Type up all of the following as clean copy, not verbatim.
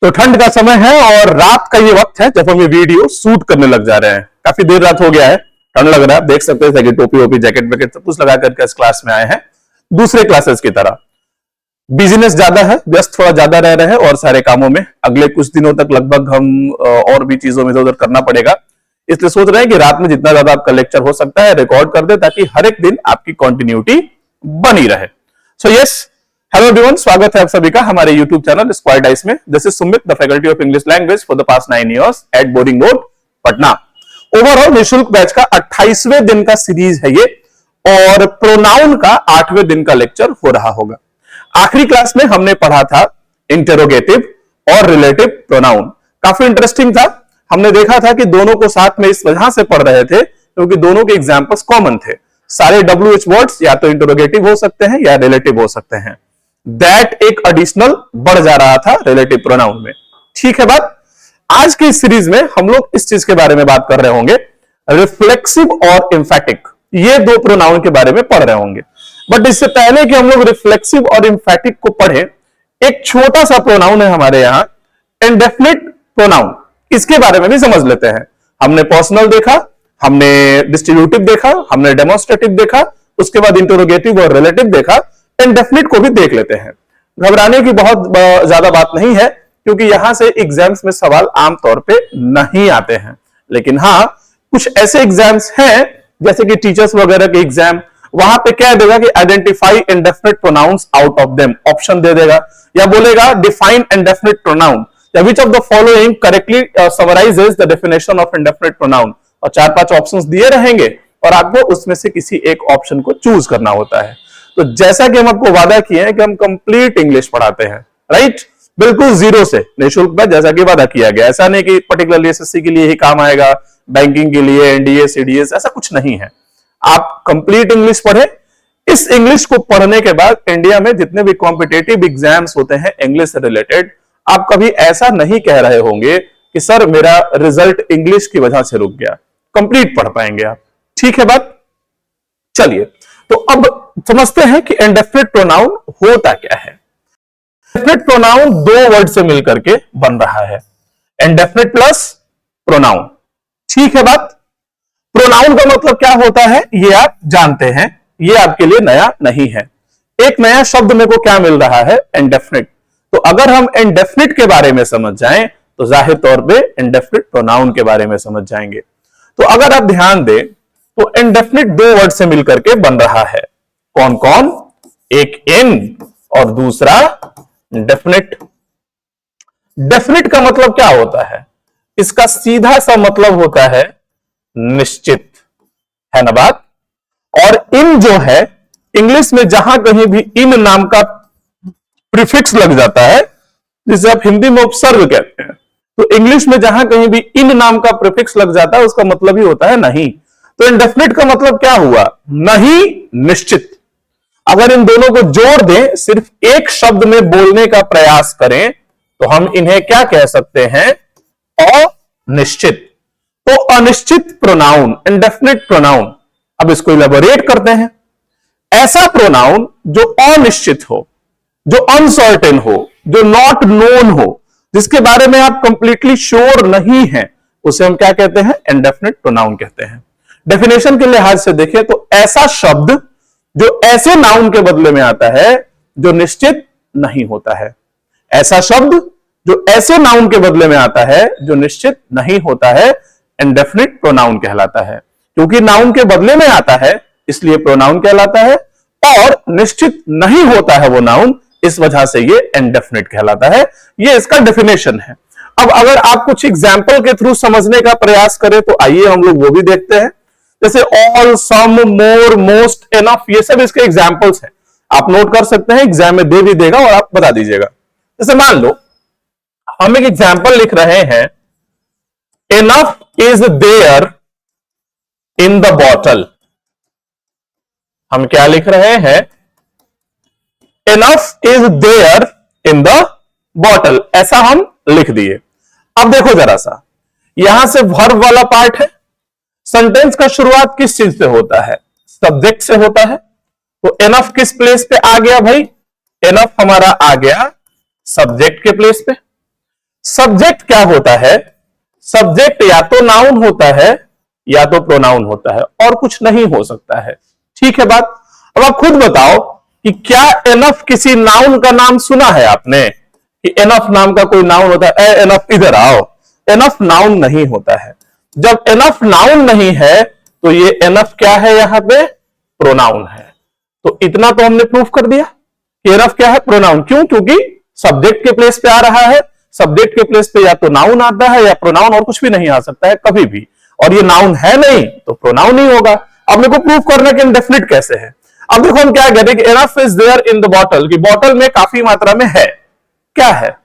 तो ठंड का समय है और रात का ये वक्त है जब हम ये वीडियो शूट करने लग जा रहे हैं। काफी देर रात हो गया है, ठंड लग रहा है, आप देख सकते हैं कि टोपी वोपी जैकेट वैकेट सब कुछ लगा करके इस क्लास में आए हैं। दूसरे क्लासेस की तरह बिजनेस ज्यादा है, व्यस्त थोड़ा ज्यादा रह रहे हैं और सारे कामों में अगले कुछ दिनों तक लगभग हम और भी चीजों में इधर करना पड़ेगा। इसलिए सोच रहे हैं कि रात में जितना ज्यादा आपका लेक्चर हो सकता है रिकॉर्ड कर दे ताकि हर एक दिन आपकी कंटिन्यूटी बनी रहे। सो यस, हेलो एवरीवन, स्वागत है आप सभी का हमारे YouTube चैनल स्क्वायर डाइस में। This is Sumit, the faculty of English language for the past 9 years at Boring Road, Patna. Overall निःशुल्क बैच का 28वें दिन का सीरीज है ये और प्रोनाउन का 8वें दिन का लेक्चर हो रहा होगा। आखिरी क्लास में हमने पढ़ा था इंटेरोगेटिव और रिलेटिव प्रोनाउन। काफी इंटरेस्टिंग था। हमने देखा था कि दोनों को साथ में इस वजह से पढ़ रहे थे क्योंकि दोनों के एग्जांपल्स कॉमन थे। सारे WH वर्ड्स या तो इंटेरोगेटिव हो सकते हैं या रिलेटिव हो सकते हैं। दैट एक एडिशनल बढ़ जा रहा था रिलेटिव प्रोनाउन में। ठीक है बात। आज की इस सीरीज में हम लोग इस चीज के बारे में बात कर रहे होंगे, रिफ्लेक्सिव और एम्फैटिक, ये दो प्रोनाउन के बारे में पढ़ रहे होंगे। बट इससे पहले कि हम लोग रिफ्लेक्सिव और एम्फैटिक को पढ़ें, एक छोटा सा प्रोनाउन है हमारे यहां, इंडेफिनिट प्रोनाउन। इसके बारे में भी समझ लेते हैं। हमने पर्सनल देखा, हमने डिस्ट्रीब्यूटिव देखा, हमने डेमोन्स्ट्रेटिव देखा, उसके बाद इंटरोगेटिव और रिलेटिव देखा। इंडेफिनिट को भी देख लेते हैं। घबराने की बहुत ज्यादा बात नहीं है क्योंकि यहां से एग्जाम्स में सवाल आमतौर पे नहीं आते हैं। लेकिन हाँ, कुछ ऐसे एग्जाम्स हैं जैसे कि टीचर्स वगैरह के एग्जाम, वहां पे क्या देगा कि identify indefinite pronouns out of them, option दे देगा या बोलेगा डिफाइन इंडेफिनिट प्रोनाउन या which of the following correctly summarises the definition of indefinite pronoun, और 4-5 ऑप्शंस दिए रहेंगे और आपको उसमें से किसी एक ऑप्शन को चूज करना होता है। तो जैसा कि हम आपको वादा किए हैं कि हम कंप्लीट इंग्लिश पढ़ाते हैं, राइट, बिल्कुल जीरो से निःशुल्क बैच, जैसा कि वादा किया गया। ऐसा नहीं कि पर्टिकुलरली एसएससी के लिए ही काम आएगा, बैंकिंग के लिए, एनडीए, सीडीएस, ऐसा कुछ नहीं है। आप कंप्लीट इंग्लिश पढ़े। इस इंग्लिश को पढ़ने के बाद इंडिया में जितने भी कॉम्पिटेटिव एग्जाम्स होते हैं इंग्लिश से रिलेटेड, आप कभी ऐसा नहीं कह रहे होंगे कि सर मेरा रिजल्ट इंग्लिश की वजह से रुक गया। कंप्लीट पढ़ पाएंगे आप। ठीक है बात। चलिए, तो अब समझते हैं कि इंडेफिनिट प्रोनाउन होता क्या है। इंडेफिनिट प्रोनाउन दो वर्ड से मिलकर के बन रहा है, इंडेफिनिट प्लस प्रोनाउन। ठीक है बात। प्रोनाउन का मतलब क्या होता है ये आप जानते हैं, ये आपके लिए नया नहीं है। एक नया शब्द मेरे को क्या मिल रहा है, इंडेफिनिट। तो अगर हम इंडेफिनिट के बारे में समझ जाएं तो जाहिर तौर पे इंडेफिनिट प्रोनाउन के बारे में समझ जाएंगे। तो अगर आप ध्यान दें तो इंडेफिनिट दो वर्ड से मिलकर के बन रहा है। कौन कौन? एक इन और दूसरा डेफिनिट। डेफिनिट का मतलब क्या होता है? इसका सीधा सा मतलब होता है निश्चित, है ना बात। और इन जो है, इंग्लिश में जहां कहीं भी इन नाम का प्रीफिक्स लग जाता है, जिसे आप हिंदी में उपसर्ग कहते हैं, तो इंग्लिश में जहां कहीं भी इन नाम का प्रीफिक्स लग जाता है उसका मतलब ही होता है नहीं। तो इंडेफिनिट का मतलब क्या हुआ? नहीं, निश्चित। अगर इन दोनों को जोड़ दें, सिर्फ एक शब्द में बोलने का प्रयास करें तो हम इन्हें क्या कह सकते हैं? अनिश्चित। तो अनिश्चित प्रोनाउन, इंडेफिनिट प्रोनाउन। अब इसको इलेबोरेट करते हैं। ऐसा प्रोनाउन जो अनिश्चित हो, जो अनसर्टेन हो, जो नॉट नोन हो, जिसके बारे में आप कंप्लीटली श्योर नहीं है, उसे हम क्या कहते हैं? इंडेफिनिट प्रोनाउन कहते हैं। डेफिनेशन के लिहाज से देखें तो ऐसा शब्द जो ऐसे नाउन के बदले में आता है जो निश्चित नहीं होता है। ऐसा शब्द जो ऐसे नाउन के बदले में आता है जो निश्चित नहीं होता है, इंडेफिनिट प्रोनाउन कहलाता है। क्योंकि नाउन के बदले में आता है इसलिए प्रोनाउन कहलाता है, और निश्चित नहीं होता है वो नाउन, इस वजह से ये इंडेफिनिट कहलाता है। ये इसका डेफिनेशन है। अब अगर आप कुछ एग्जाम्पल के थ्रू समझने का प्रयास करें तो आइए हम लोग वो भी देखते हैं। जैसे ऑल, सम, मोर, मोस्ट, एनफ, ये सब इसके एग्जाम्पल्स हैं। आप नोट कर सकते हैं, एग्जाम में दे भी देगा और आप बता दीजिएगा। जैसे मान लो हम एक एग्जाम्पल लिख रहे हैं, enough is there in the bottle. हम क्या लिख रहे हैं? Enough is there in the bottle, ऐसा हम लिख दिए। अब देखो जरा सा, यहां से वर्ब वाला पार्ट है। सेंटेंस का शुरुआत किस चीज से होता है? सब्जेक्ट से होता है। तो एनफ किस प्लेस पे आ गया भाई? एनफ हमारा आ गया सब्जेक्ट के प्लेस पे। सब्जेक्ट क्या होता है? सब्जेक्ट या तो नाउन होता है या तो प्रोनाउन होता है, और कुछ नहीं हो सकता है। ठीक है बात? अब आप खुद बताओ कि क्या एनफ किसी नाउन का नाम सुना है आपने कि एनफ नाम का कोई नाउन होता है? एनफ इधर आओ। एनफ नाउन नहीं होता है। जब एनफ नाउन नहीं है तो ये एनफ क्या है? यहां पे प्रोनाउन है। तो इतना तो हमने प्रूफ कर दिया कि एनफ क्या है? प्रोनाउन। क्यों? क्योंकि सब्जेक्ट के प्लेस पे आ रहा है। सब्जेक्ट के प्लेस पे या तो नाउन आता है या प्रोनाउन, और कुछ भी नहीं आ सकता है कभी भी। और ये नाउन है नहीं तो प्रोनाउन ही होगा। अब मेरे को प्रूफ करना कि इंडेफिनिट कैसे है। अब देखो हम क्या कहते हैं कि enough is there in the bottle, कि बॉटल में काफी मात्रा में है। क्या है?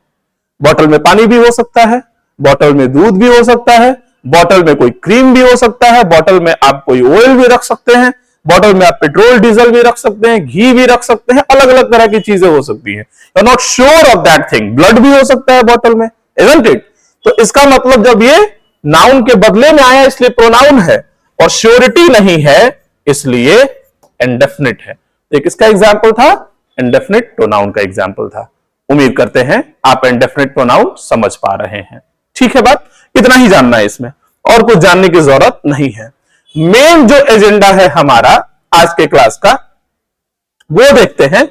बॉटल में पानी भी हो सकता है, बॉटल में दूध भी हो सकता है, बॉटल में कोई क्रीम भी हो सकता है, बॉटल में आप कोई ऑयल भी रख सकते हैं, बॉटल में आप पेट्रोल डीजल भी रख सकते हैं, घी भी रख सकते हैं, अलग अलग तरह की चीजें हो सकती हैं। You are not sure of that thing. Blood भी हो सकता है बॉटल में, इजंट इट? तो इसका मतलब जब ये नाउन के बदले में आया इसलिए प्रोनाउन है, और श्योरिटी नहीं है इसलिए इंडेफिनिट है। एक इसका एग्जाम्पल था, इंडेफिनिट प्रोनाउन का एग्जाम्पल था। उम्मीद करते हैं आप इंडेफिनिट प्रोनाउन समझ पा रहे हैं। ठीक है बात? इतना ही जानना है इसमें, और कुछ जानने की जरूरत नहीं है। मेन जो एजेंडा है हमारा आज के क्लास का, वो देखते हैं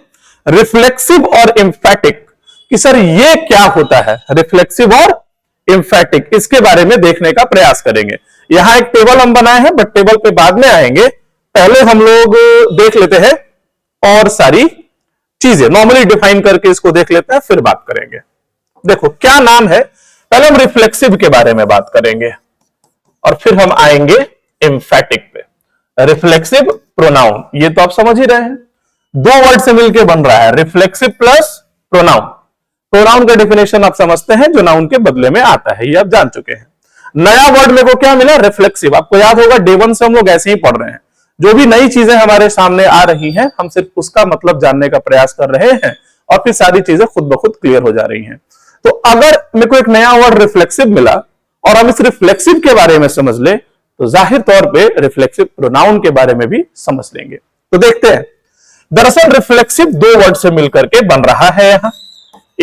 रिफ्लेक्सिव और एम्फैटिक, कि सर ये क्या होता है। रिफ्लेक्सिव और एम्फैटिक, इसके बारे में देखने का प्रयास करेंगे। यहां एक टेबल हम बनाए हैं, बट टेबल पे बाद में आएंगे। पहले हम लोग देख लेते हैं और सारी चीजें नॉर्मली डिफाइन करके इसको देख लेते हैं, फिर बात करेंगे। देखो क्या नाम है, पहले हम रिफ्लेक्सिव के बारे में बात करेंगे और फिर हम आएंगे एम्फैटिक पे। रिफ्लेक्सिव प्रोनाउन, ये तो आप समझ ही रहे हैं, दो वर्ड से मिलकर बन रहा है, रिफ्लेक्सिव प्लस प्रोनाउन। प्रोनाउन का डेफिनेशन आप समझते हैं, जो नाउन के बदले में आता है, ये आप जान चुके हैं। नया वर्ड मेरे को क्या मिला? रिफ्लेक्सिव। आपको याद होगा डे 1 से हम लोग ऐसे ही पढ़ रहे हैं। जो भी नई चीजें हमारे सामने आ रही हैं, हम सिर्फ उसका मतलब जानने का प्रयास कर रहे हैं, और फिर सारी चीजें खुद ब खुद क्लियर हो जा रही हैं। तो अगर मेरे को एक नया वर्ड रिफ्लेक्सिव मिला और हम इस रिफ्लेक्सिव के बारे में समझ ले, तो जाहिर तौर पे रिफ्लेक्सिव प्रोनाउन के बारे में भी समझ लेंगे। तो देखते हैं। दरअसल रिफ्लेक्सिव दो वर्ड से मिलकर के बन रहा है। यहां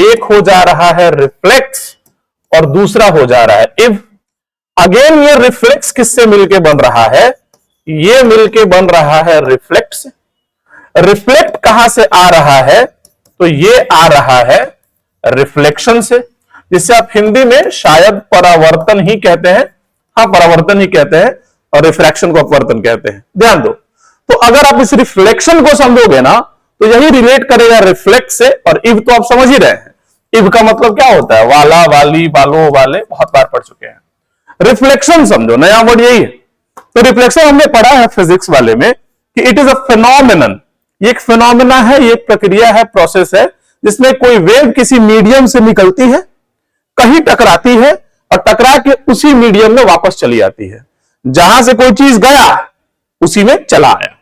एक हो जा रहा है रिफ्लेक्स और दूसरा हो जा रहा है इव। अगेन ये रिफ्लेक्स किससे मिलके बन रहा है? ये मिलके बन रहा है रिफ्लेक्ट से। रिफ्लेक्ट कहां से आ रहा है? तो ये आ रहा है रिफ्लेक्शन से, जिसे आप हिंदी में शायद परावर्तन ही कहते हैं। हाँ, परावर्तन ही कहते हैं, और रिफ्रैक्शन को अपवर्तन कहते हैं। ध्यान दो। तो अगर आप इस रिफ्लेक्शन को समझोगे ना, तो यही रिलेट करेगा रिफ्लेक्ट से। और इव तो आप समझ ही रहे हैं, इव का मतलब क्या होता है? वाला, वाली, वालों, वाले, बहुत बार पढ़ चुके हैं। रिफ्लेक्शन समझो, नया वर्ड यही है। तो रिफ्लेक्शन हमने पढ़ा है फिजिक्स वाले में कि इट इज अ फिनोमिनन। ये एक फिनोमिना है, ये एक प्रक्रिया है, प्रोसेस है, जिसमें कोई वेव किसी मीडियम से निकलती है, कहीं टकराती है, और टकरा के उसी मीडियम में वापस चली आती है। जहां से कोई चीज गया उसी में चला आया,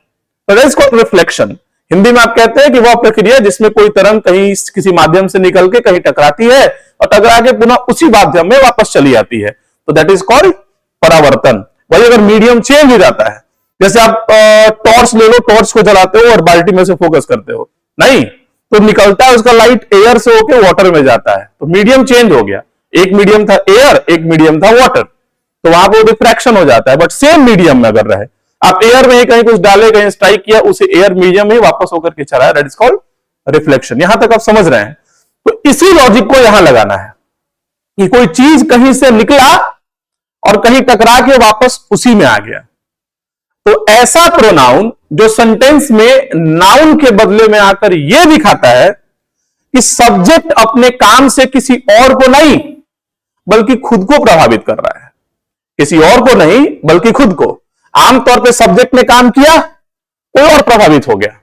तो that is called reflection. Hindi में आप कहते हैं कि वह प्रक्रिया जिसमें कोई तरंग कहीं किसी माध्यम से निकल के कहीं टकराती है और टकरा के पुनः उसी माध्यम में वापस चली आती है, तो दैट इज कॉल्ड परावर्तन। वही अगर मीडियम चेंज हो जाता है, जैसे आप टॉर्च ले लो, टॉर्च को जलाते हो और बाल्टी में से फोकस करते हो, नहीं तो निकलता है उसका लाइट एयर से होकर वाटर में जाता है, तो मीडियम चेंज हो गया। एक मीडियम था एयर, एक मीडियम था वाटर, तो वहां पर रिफ्रैक्शन हो जाता है। बट सेम मीडियम में अगर रहे, आप एयर में ही कहीं कुछ डाले, कहीं स्ट्राइक किया, उसे एयर मीडियम में ही वापस होकर के चला है, दैट इज कॉल्ड रिफ्लेक्शन। यहां तक आप समझ रहे हैं? तो इसी लॉजिक को यहां लगाना है कि कोई चीज कहीं से निकला और कहीं टकरा के वापस उसी में आ गया। तो ऐसा प्रोनाउन जो सेंटेंस में नाउन के बदले में आकर यह दिखाता है कि सब्जेक्ट अपने काम से किसी और को नहीं बल्कि खुद को प्रभावित कर रहा है। किसी और को नहीं बल्कि खुद को। आमतौर पे सब्जेक्ट ने काम किया, कोई और प्रभावित हो गया,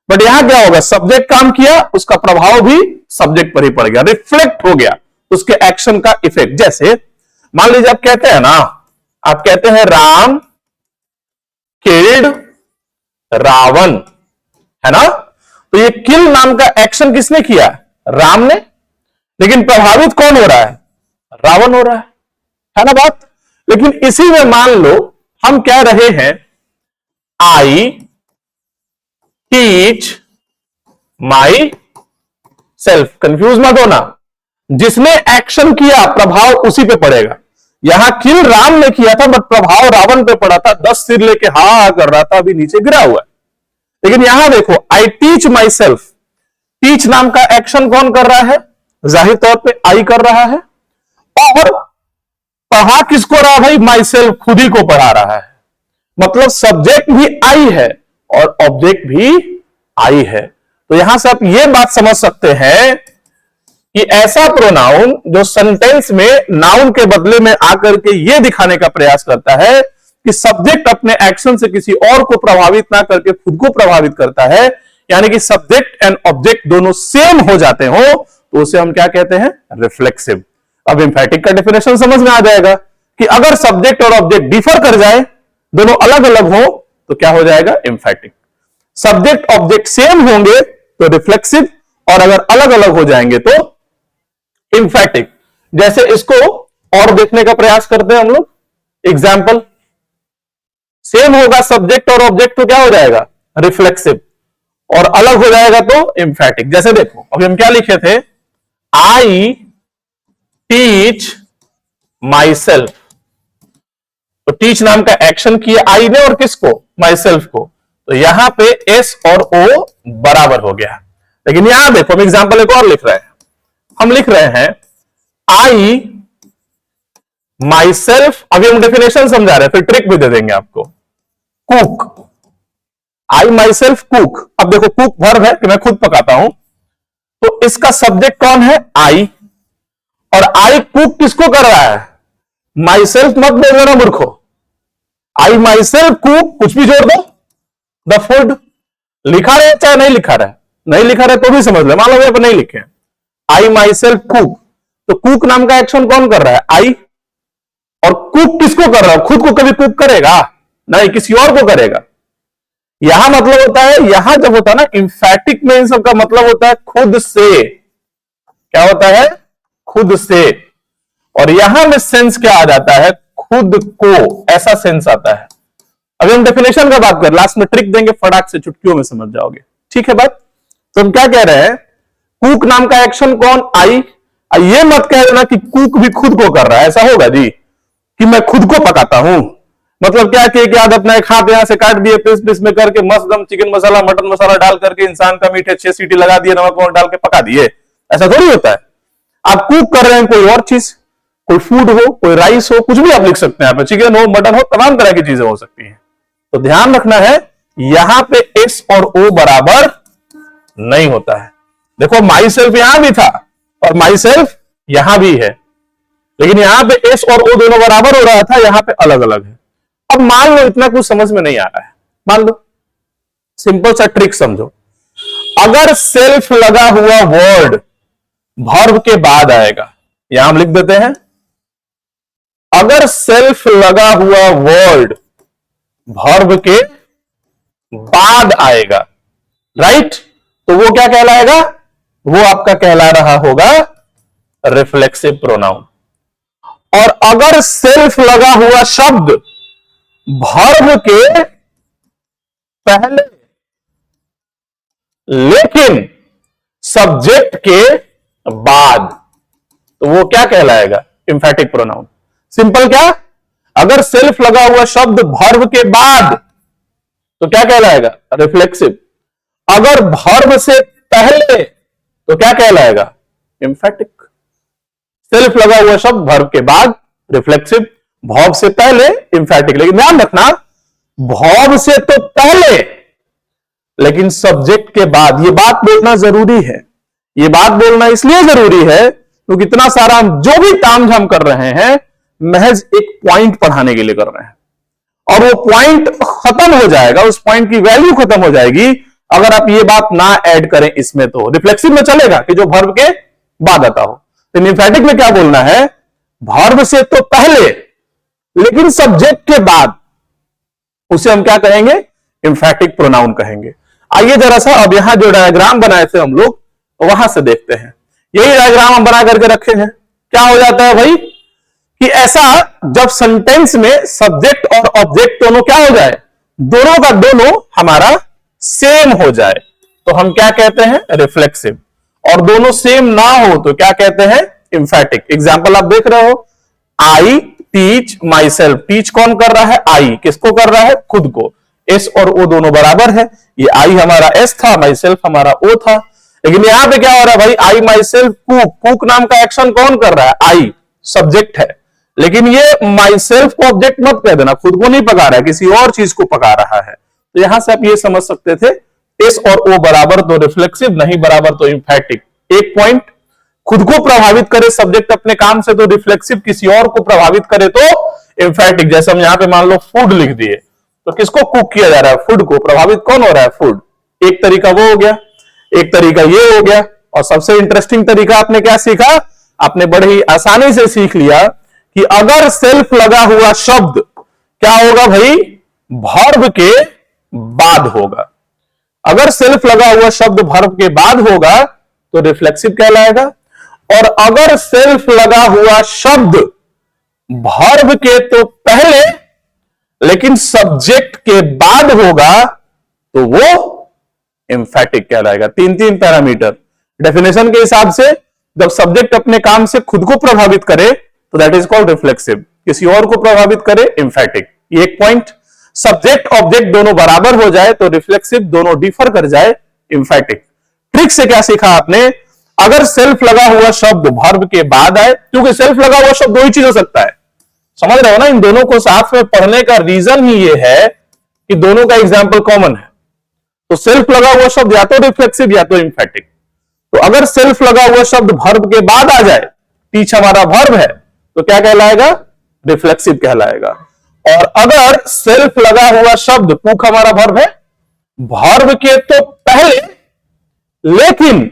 बट यहां क्या होगा? सब्जेक्ट काम किया, उसका प्रभाव भी सब्जेक्ट पर ही पड़ गया, रिफ्लेक्ट हो गया उसके एक्शन का इफेक्ट। जैसे मान लीजिए आप कहते हैं ना, आप कहते हैं राम किल्ड रावण, है ना? तो ये किल नाम का एक्शन किसने किया? राम ने। लेकिन प्रभावित कौन हो रहा है? रावण हो रहा है ना बात? लेकिन इसी में मान लो हम कह रहे हैं I teach my self. Confuse मत होना, जिसने एक्शन किया प्रभाव उसी पे पड़ेगा। यहां किल राम ने किया था बट प्रभाव रावण पे पड़ा था, 10 सिर लेके हा कर रहा था, अभी नीचे गिरा हुआ है। लेकिन यहां देखो, I teach my self, teach नाम का एक्शन कौन कर रहा है? जाहिर तौर पे आई कर रहा है, और पढ़ा किसको रहा भाई? माई सेल्फ, खुद ही को पढ़ा रहा है। मतलब सब्जेक्ट भी आई है और ऑब्जेक्ट भी आई है। तो यहां से आप ये बात समझ सकते हैं कि ऐसा प्रोनाउन जो सेंटेंस में नाउन के बदले में आकर के यह दिखाने का प्रयास करता है कि सब्जेक्ट अपने एक्शन से किसी और को प्रभावित ना करके खुद को प्रभावित करता है, यानी कि सब्जेक्ट एंड ऑब्जेक्ट दोनों सेम हो जाते हो, तो उसे हम क्या कहते हैं? रिफ्लेक्सिव। अब एम्फैटिक का डेफिनेशन समझ में आ जाएगा कि अगर सब्जेक्ट और ऑब्जेक्ट डिफर कर जाए, दोनों अलग अलग हो, तो क्या हो जाएगा? एम्फैटिक। सब्जेक्ट ऑब्जेक्ट सेम होंगे तो रिफ्लेक्सिव, और अगर अलग अलग हो जाएंगे तो एम्फैटिक। जैसे इसको और देखने का प्रयास करते हैं हम लोग। एग्जाम्पल, सेम होगा सब्जेक्ट और ऑब्जेक्ट तो क्या हो जाएगा? रिफ्लेक्सिव, और अलग हो जाएगा तो एम्फैटिक। जैसे देखो, अभी हम क्या लिखे थे? आई टीच माई सेल्फ, तो टीच नाम का एक्शन किया आई ने, और किसको? माई सेल्फ को। तो यहां पे एस और ओ बराबर हो गया। लेकिन यहां देखो, हम एग्जाम्पल एक और लिख रहे हैं। हम लिख रहे हैं आई माई सेल्फ, अभी हम डेफिनेशन समझा रहे हैं, फिर ट्रिक भी दे देंगे आपको। Cook, I my self cook. अब देखो, कुक वर्ब है कि मैं खुद पकाता हूं, तो इसका सब्जेक्ट कौन है? आई, और आई कुक किसको कर रहा है? माई सेल्फ मत बोल देना मूर्खो। आई माई सेल्फ कुक, कुछ भी जोड़ दो, द फूड। लिखा रहे चाहे नहीं लिखा रहे, नहीं लिखा रहे तो भी समझ लो, मान लो यहाँ पर नहीं लिखे, आई माई सेल्फ कुक, तो कुक नाम का एक्शन कौन कर रहा है? आई। और कुक किसको कर रहा है? खुद को कभी कुक करेगा? नहीं, किसी और को करेगा। यहां मतलब होता है, यहां जब होता है ना इंफैटिक में, इन सब का मतलब होता है खुद से। क्या होता है? खुद से। और यहां में सेंस क्या आ जाता है? खुद को, ऐसा सेंस आता है। अभी हम डेफिनेशन का बात कर, लास्ट में ट्रिक देंगे, फटाक से चुटकियों में समझ जाओगे। ठीक है बात? तो हम क्या कह रहे हैं? कुक नाम का एक्शन कौन? आई। ये मत कह देना कि कुक भी खुद को कर रहा है, ऐसा होगा जी कि मैं खुद को पकाता हूं। मतलब क्या कि याद अपना एक हाथ यहां से काट दिए, पीस पीस में करके मस्त दम चिकन मसाला मटन मसाला डाल करके इंसान का मीट है 6 सीटी लगा दिए, नमक वमक डाल के पका दिए, ऐसा थोड़ी होता है। आप कुक कर रहे हैं कोई और चीज, कोई फूड हो, कोई राइस हो, कुछ भी आप लिख सकते हैं, चिकन हो, मटन हो, तमाम तरह की चीजें हो सकती हैं। तो ध्यान रखना है, यहां पे एस और ओ बराबर नहीं होता है। देखो, माई सेल्फ यहां भी था और माई सेल्फ यहां भी है, लेकिन यहां पे एस और ओ दोनों बराबर हो रहा था, यहां पे अलग अलग है। अब मान लो इतना कुछ समझ में नहीं आ रहा है, मान लो सिंपल सा ट्रिक समझो। अगर सेल्फ लगा हुआ वर्ड वर्ब के बाद आएगा, यहां हम लिख देते हैं, अगर सेल्फ लगा हुआ वर्ड वर्ब के बाद आएगा, राइट, तो वो क्या कहलाएगा? वो आपका कहला रहा होगा रिफ्लेक्सिव प्रोनाउन। और अगर सेल्फ लगा हुआ शब्द वर्ब के पहले लेकिन सब्जेक्ट के बाद, तो वो क्या कहलाएगा? एम्फैटिक प्रोनाउन। सिंपल क्या? अगर सेल्फ लगा हुआ शब्द वर्ब के बाद तो क्या कहलाएगा? रिफ्लेक्सिव। अगर वर्ब से पहले तो क्या कहलाएगा? एम्फैटिक। सेल्फ लगा हुआ शब्द वर्ब के बाद रिफ्लेक्सिव, वर्ब से पहले एम्फैटिक। लेकिन ध्यान रखना, वर्ब से तो पहले लेकिन सब्जेक्ट के बाद, यह बात बोलना जरूरी है। यह बात बोलना इसलिए जरूरी है क्योंकि इतना सारा हम जो भी तामझाम कर रहे हैं महज एक पॉइंट पढ़ाने के लिए कर रहे हैं, और वो पॉइंट खत्म हो जाएगा, उस पॉइंट की वैल्यू खत्म हो जाएगी अगर आप ये बात ना ऐड करें इसमें। तो रिफ्लेक्सिव में चलेगा कि जो वर्ब के बाद आता हो, तो एम्फैटिक में क्या बोलना है? वर्ब से तो पहले लेकिन सब्जेक्ट के बाद, उसे हम क्या कहेंगे? एम्फैटिक प्रोनाउन कहेंगे। आइए जरा सा अब यहां जो डायग्राम बनाए थे हम लोग, वहां से देखते हैं। यही डायग्राम हम बना करके रखे हैं। क्या हो जाता है भाई कि ऐसा जब सेंटेंस में सब्जेक्ट और ऑब्जेक्ट दोनों क्या हो जाए? दोनों का दोनों हमारा सेम हो जाए तो हम क्या कहते हैं? रिफ्लेक्सिव। और दोनों सेम ना हो तो क्या कहते हैं? इंफेटिक। एग्जाम्पल आप देख रहे हो, I teach my self. Teach कौन कर रहा है? आई। किसको कर रहा है? खुद को। एस और ओ दोनों बराबर है। ये आई हमारा एस था, माई सेल्फ हमारा ओ था। लेकिन यहां पे क्या हो रहा है भाई? आई माई सेल्फ कुक। कुक नाम का एक्शन कौन कर रहा है? आई, सब्जेक्ट है। लेकिन ये माई सेल्फ को ऑब्जेक्ट मत कह देना, खुद को नहीं पका रहा है, किसी और चीज को पका रहा है। तो यहां से आप ये समझ सकते थे, एस और ओ बराबर तो रिफ्लेक्सिव, नहीं बराबर तो इंफेटिक। एक पॉइंट, खुद को प्रभावित करे सब्जेक्ट अपने काम से तो रिफ्लेक्सिव, किसी और को प्रभावित करे तो इंफेटिक। जैसे हम यहां पे मान लो फूड लिख दिए, तो किसको कुक किया जा रहा है? फूड को। प्रभावित कौन हो रहा है? फूड। एक तरीका वो हो गया, एक तरीका ये हो गया। और सबसे इंटरेस्टिंग तरीका आपने क्या सीखा? आपने बड़े ही आसानी से सीख लिया कि अगर सेल्फ लगा हुआ शब्द क्या होगा भाई? वर्ब के बाद होगा। अगर सेल्फ लगा हुआ शब्द वर्ब के बाद होगा तो रिफ्लेक्सिव कहलाएगा, और अगर सेल्फ लगा हुआ शब्द वर्ब के तो पहले लेकिन सब्जेक्ट के बाद होगा तो वो एम्फेटिक कहलाएगा। तीन तीन पैरामीटर डेफिनेशन के हिसाब से, जब सब्जेक्ट अपने काम से खुद को प्रभावित करे तो दैट इज कॉल्ड रिफ्लेक्सिव, किसी और को प्रभावित करे एम्फेटिक। ये एक पॉइंट। सब्जेक्ट ऑब्जेक्ट दोनों बराबर हो जाए तो रिफ्लेक्सिव, दोनों डिफर कर जाए एम्फेटिक। ट्रिक से क्या सीखा आपने? अगर सेल्फ लगा हुआ शब्द वर्ब के बाद आए, क्योंकि सेल्फ लगा हुआ शब्द दो ही चीज हो सकता है, समझ रहे हो ना? इन दोनों को साथ में पढ़ने का रीजन ही ये है कि दोनों का एग्जाम्पल कॉमन है। तो सेल्फ लगा हुआ शब्द या तो रिफ्लेक्सिव या तो एम्फेटिक। तो अगर सेल्फ लगा हुआ शब्द वर्ब के बाद आ जाए, टीच हमारा वर्ब है, तो क्या कहलाएगा? रिफ्लेक्सिव कहलाएगा। और अगर सेल्फ लगा हुआ शब्द कुक हमारा वर्ब है, वर्ब के तो पहले लेकिन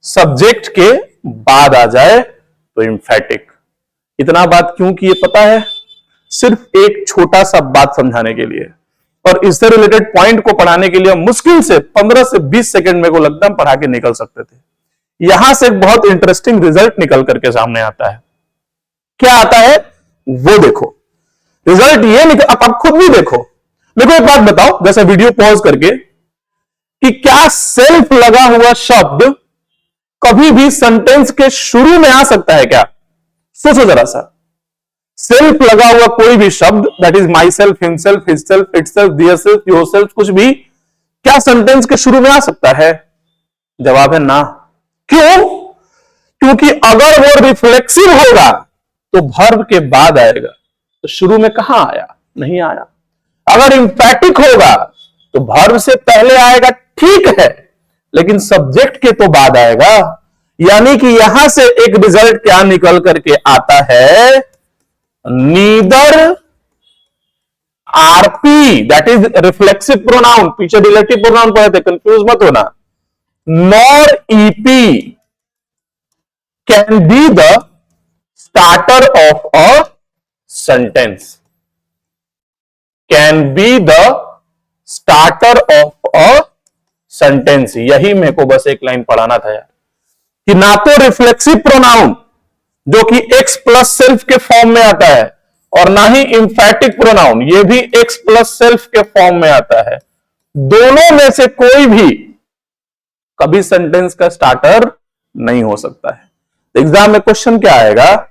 सब्जेक्ट के बाद आ जाए तो एम्फेटिक। इतना बात क्यों की ये पता है? सिर्फ एक छोटा सा बात समझाने के लिए, और इससे रिलेटेड पॉइंट को पढ़ाने के लिए मुश्किल से 15 से 20 सेकंड मेरे को लगता है पढ़ा के निकल सकते थे। यहां से एक बहुत इंटरेस्टिंग रिजल्ट निकल करके सामने आता है। क्या आता है वो देखो। रिजल्ट ये निकल, आप खुद भी देखो। मेरे को एक बात बताओ, जैसे वीडियो पॉज करके, कि क्या सेल्फ लगा हुआ शब्द कभी भी सेंटेंस के शुरू में आ सकता है क्या? सोचो जरा सा। सेल्फ लगा हुआ कोई भी शब्द, that is myself, himself, hisself, itself, theirself, yourself, कुछ भी, क्या सेंटेंस के शुरू में आ सकता है? जवाब है ना। क्यों? क्योंकि अगर वो रिफ्लेक्सिव होगा तो वर्ब के बाद आएगा, तो शुरू में कहां आया? नहीं आया। अगर एम्फेटिक होगा तो वर्ब से पहले आएगा, ठीक है, लेकिन सब्जेक्ट के तो बाद आएगा। यानी कि यहां से एक रिजल्ट क्या निकल करके आता है? Neither RP, that is reflexive pronoun, पीछे रिलेटिव प्रोनाउन पढ़े थे, कंफ्यूज मत होना, nor EP can be the starter of a sentence. Can be the starter of a sentence. यही मेरे को बस एक लाइन पढ़ाना था यार, कि ना तो रिफ्लेक्सिव प्रोनाउन जो कि एक्स प्लस सेल्फ के फॉर्म में आता है, और ना ही इंफेटिक प्रोनाउन, ये भी एक्स प्लस सेल्फ के फॉर्म में आता है। दोनों में से कोई भी कभी सेंटेंस का स्टार्टर नहीं हो सकता है। तो एग्जाम में क्वेश्चन क्या आएगा,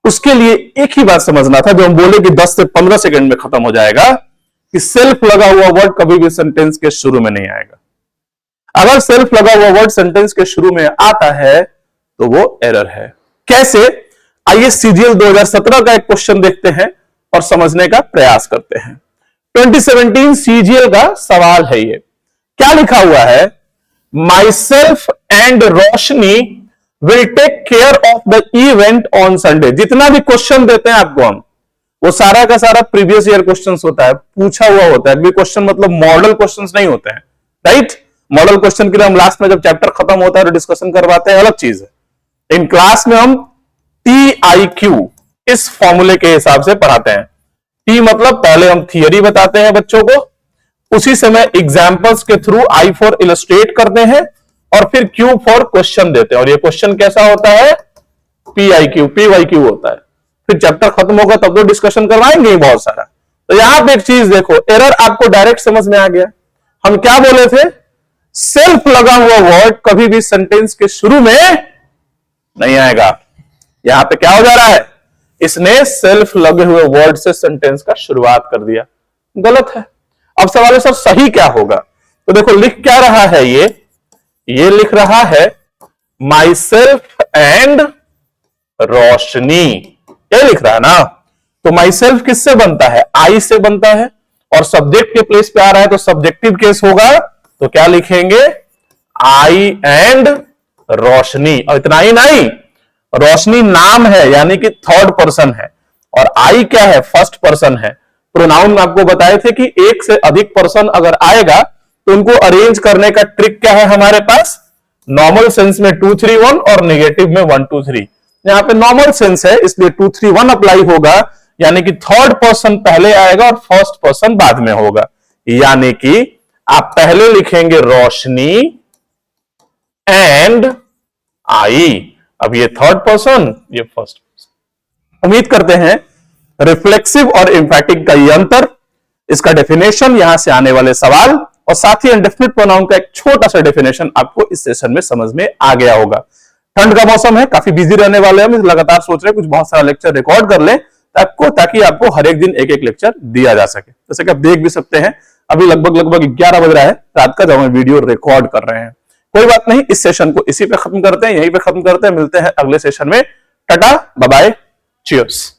उसके लिए एक ही बात समझना था, जो हम बोले कि 10 से 15 सेकंड में खत्म हो जाएगा, कि सेल्फ लगा हुआ वर्ड कभी भी सेंटेंस के शुरू में नहीं आएगा। अगर सेल्फ लगा हुआ वर्ड सेंटेंस के शुरू में आता है तो वो एरर है। कैसे? आइए सीजीएल 2017 का एक क्वेश्चन देखते हैं और समझने का प्रयास करते हैं। 2017 सीजीएल का सवाल है ये। क्या लिखा हुआ है? Myself and Roshni will take care of the event on Sunday. जितना भी क्वेश्चन देते हैं आपको हम, वो सारा का सारा प्रीवियस ईयर क्वेश्चन होता है, पूछा हुआ होता है। क्वेश्चन मतलब मॉडल क्वेश्चन नहीं होते हैं, राइट? मॉडल क्वेश्चन के लिए हम लास्ट में जब चैप्टर खत्म होता है तो डिस्कशन करवाते हैं, अलग चीज है। इन क्लास में हम TIQ इस फॉर्मूले के हिसाब से पढ़ाते हैं। T मतलब पहले हम थियरी बताते हैं बच्चों को, उसी समय एग्जाम्पल्स के थ्रू I फॉर इलस्ट्रेट करते हैं, और फिर Q फॉर क्वेश्चन देते हैं। और ये क्वेश्चन कैसा होता है? PYQ होता है। फिर चैप्टर खत्म होगा तब तो डिस्कशन करवाएंगे बहुत सारा। तो यहां पे एक चीज देखो, एरर आपको डायरेक्ट समझ में आ गया। हम क्या बोले थे? सेल्फ लगा हुआ वर्ड कभी भी सेंटेंस के शुरू में नहीं आएगा। यहां पे क्या हो जा रहा है, इसने सेल्फ लगे हुए वर्ड से सेंटेंस का शुरुआत कर दिया, गलत है। अब सवाल है सर सही क्या होगा, तो देखो लिख क्या रहा है, ये लिख रहा है माई सेल्फ एंड रोशनी, ये लिख रहा है ना। तो माई सेल्फ किससे बनता है, आई से बनता है, और सब्जेक्ट के प्लेस पे आ रहा है तो सब्जेक्टिव केस होगा, तो क्या लिखेंगे, आई एंड रोशनी। और इतना ही नहीं, रोशनी नाम है यानी कि थर्ड पर्सन है, और आई क्या है, फर्स्ट पर्सन है। प्रोनाउन में आपको बताए थे कि एक से अधिक पर्सन अगर आएगा तो उनको अरेंज करने का ट्रिक क्या है हमारे पास, नॉर्मल सेंस में 2 3 1 और नेगेटिव में 1 2 3। यहां पे नॉर्मल सेंस है इसलिए 2 3 1 अप्लाई होगा, यानी कि थर्ड पर्सन पहले आएगा और फर्स्ट पर्सन बाद में होगा, यानी कि आप पहले लिखेंगे रोशनी एंड आई। अब ये थर्ड पर्सन, ये फर्स्ट पर्सन। उम्मीद करते हैं रिफ्लेक्सिव और इंफैटिक का ये अंतर, इसका डेफिनेशन, यहां से आने वाले सवाल और साथ ही इंडेफिनिट प्रोनाउन का एक छोटा सा डेफिनेशन आपको इस सेशन में समझ में आ गया होगा। ठंड का मौसम है, काफी बिजी रहने वाले हम, लगातार सोच रहे हैं कुछ बहुत सारा लेक्चर रिकॉर्ड कर लें ताकि आपको हर एक दिन एक एक लेक्चर दिया जा सके। जैसे कि आप देख भी सकते हैं अभी लगभग 11 बज रहा है रात का जब हम वीडियो रिकॉर्ड कर रहे हैं। कोई बात नहीं, इस सेशन को इसी पे खत्म करते हैं, यहीं पे खत्म करते हैं, मिलते हैं अगले सेशन में। Tata bye bye, cheers.